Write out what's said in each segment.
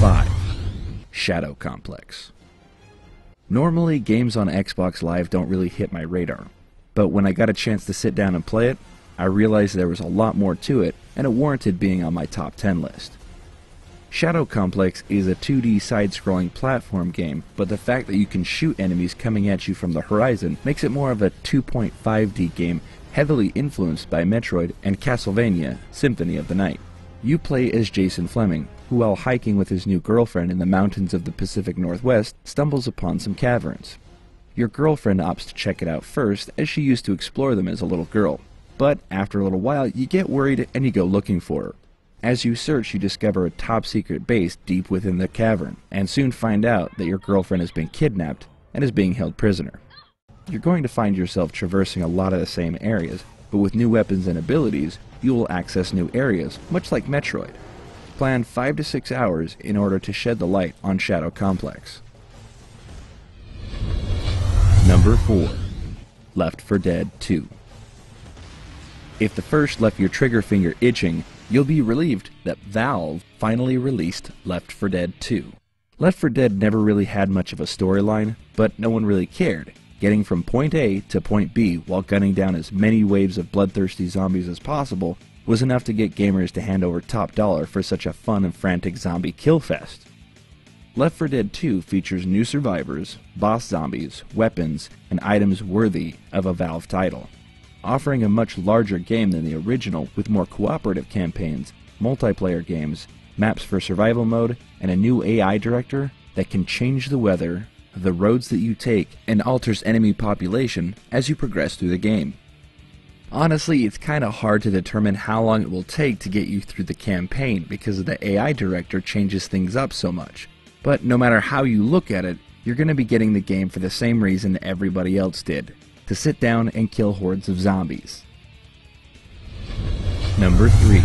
5. Shadow Complex. Normally, games on Xbox Live don't really hit my radar, but when I got a chance to sit down and play it, I realized there was a lot more to it, and it warranted being on my top 10 list. Shadow Complex is a 2D side-scrolling platform game, but the fact that you can shoot enemies coming at you from the horizon makes it more of a 2.5D game heavily influenced by Metroid and Castlevania Symphony of the Night. You play as Jason Fleming, who while hiking with his new girlfriend in the mountains of the Pacific Northwest, stumbles upon some caverns. Your girlfriend opts to check it out first, as she used to explore them as a little girl. But after a little while, you get worried and you go looking for her. As you search, you discover a top-secret base deep within the cavern, and soon find out that your girlfriend has been kidnapped and is being held prisoner. You're going to find yourself traversing a lot of the same areas, but with new weapons and abilities, you will access new areas, much like Metroid. Plan 5 to 6 hours in order to shed the light on Shadow Complex. Number 4. Left 4 Dead 2. If the first left your trigger finger itching, you'll be relieved that Valve finally released Left 4 Dead 2. Left 4 Dead never really had much of a storyline, but no one really cared. Getting from point A to point B while gunning down as many waves of bloodthirsty zombies as possible was enough to get gamers to hand over top dollar for such a fun and frantic zombie kill fest. Left 4 Dead 2 features new survivors, boss zombies, weapons, and items worthy of a Valve title, offering a much larger game than the original with more cooperative campaigns, multiplayer games, maps for survival mode, and a new AI director that can change the weather, the roads that you take, and alters enemy population as you progress through the game. Honestly, it's kinda hard to determine how long it will take to get you through the campaign because the AI director changes things up so much. But no matter how you look at it, you're going to be getting the game for the same reason everybody else did: to sit down and kill hordes of zombies. Number 3.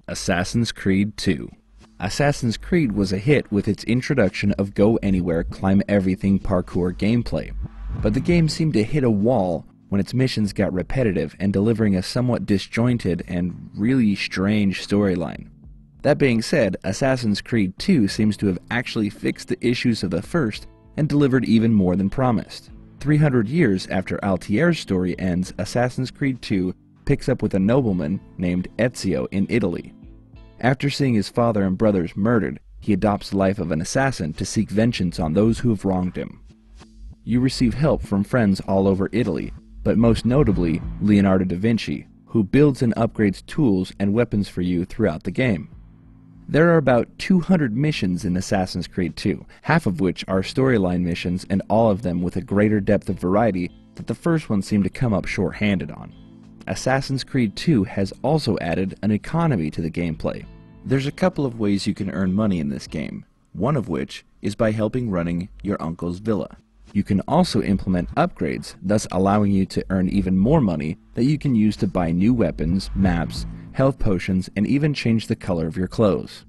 Assassin's Creed 2. Assassin's Creed was a hit with its introduction of go anywhere, climb everything parkour gameplay, but the game seemed to hit a wall when its missions got repetitive and delivering a somewhat disjointed and really strange storyline. That being said, Assassin's Creed 2 seems to have actually fixed the issues of the first and delivered even more than promised. 300 years after Altier's story ends, Assassin's Creed 2 picks up with a nobleman named Ezio in Italy. After seeing his father and brothers murdered, he adopts the life of an assassin to seek vengeance on those who have wronged him. You receive help from friends all over Italy, but most notably Leonardo da Vinci, who builds and upgrades tools and weapons for you throughout the game. There are about 200 missions in Assassin's Creed 2, half of which are storyline missions and all of them with a greater depth of variety that the first one seemed to come up short-handed on. Assassin's Creed 2 has also added an economy to the gameplay. There's a couple of ways you can earn money in this game, one of which is by helping running your uncle's villa. You can also implement upgrades, thus allowing you to earn even more money that you can use to buy new weapons, maps, health potions, and even change the color of your clothes.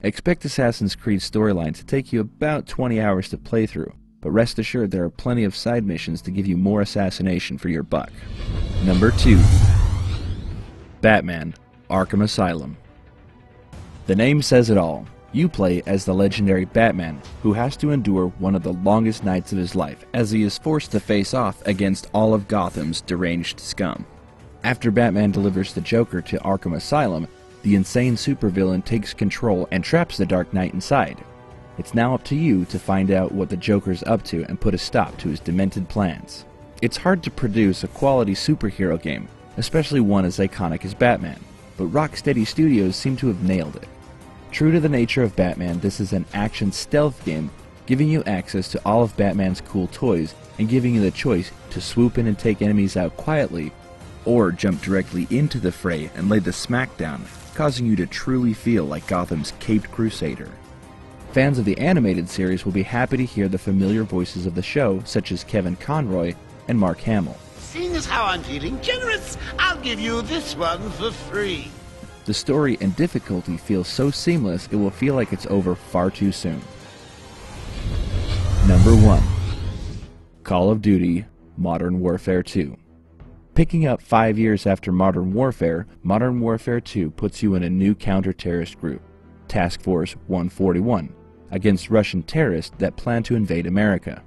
Expect Assassin's Creed storyline to take you about 20 hours to play through, but rest assured there are plenty of side missions to give you more assassination for your buck. Number 2. Batman: Arkham Asylum. The name says it all. You play as the legendary Batman, who has to endure one of the longest nights of his life as he is forced to face off against all of Gotham's deranged scum. After Batman delivers the Joker to Arkham Asylum, the insane supervillain takes control and traps the Dark Knight inside. It's now up to you to find out what the Joker's up to and put a stop to his demented plans. It's hard to produce a quality superhero game, especially one as iconic as Batman, but Rocksteady Studios seem to have nailed it. True to the nature of Batman, this is an action stealth game, giving you access to all of Batman's cool toys and giving you the choice to swoop in and take enemies out quietly, or jump directly into the fray and lay the smackdown, causing you to truly feel like Gotham's caped crusader. Fans of the animated series will be happy to hear the familiar voices of the show, such as Kevin Conroy and Mark Hamill. Seeing as how I'm feeling generous, I'll give you this one for free. The story and difficulty feel so seamless it will feel like it's over far too soon. Number 1. Call of Duty: Modern Warfare 2. Picking up 5 years after Modern Warfare 2 puts you in a new counter-terrorist group, Task Force 141 against Russian terrorists that plan to invade America.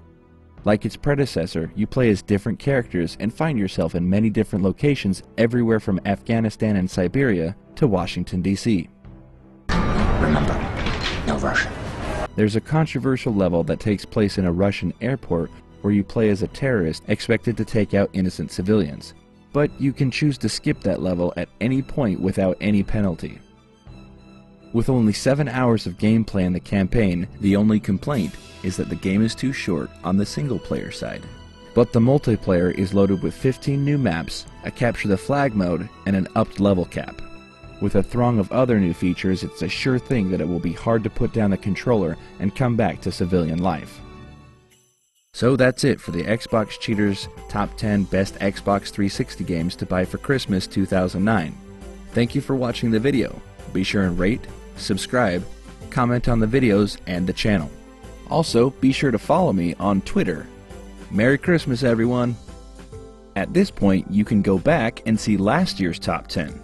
Like its predecessor, you play as different characters and find yourself in many different locations everywhere from Afghanistan and Siberia to Washington, D.C. Remember, no Russian. There's a controversial level that takes place in a Russian airport where you play as a terrorist expected to take out innocent civilians, but you can choose to skip that level at any point without any penalty. With only 7 hours of gameplay in the campaign, the only complaint is that the game is too short on the single-player side. But the multiplayer is loaded with 15 new maps, a capture the flag mode, and an upped level cap. With a throng of other new features, it's a sure thing that it will be hard to put down the controller and come back to civilian life. So that's it for the Xbox Cheaters Top 10 Best Xbox 360 Games to Buy for Christmas 2009. Thank you for watching the video. Be sure and rate, subscribe, comment on the videos and the channel. Also, be sure to follow me on Twitter. Merry Christmas, everyone! At this point, you can go back and see last year's Top 10.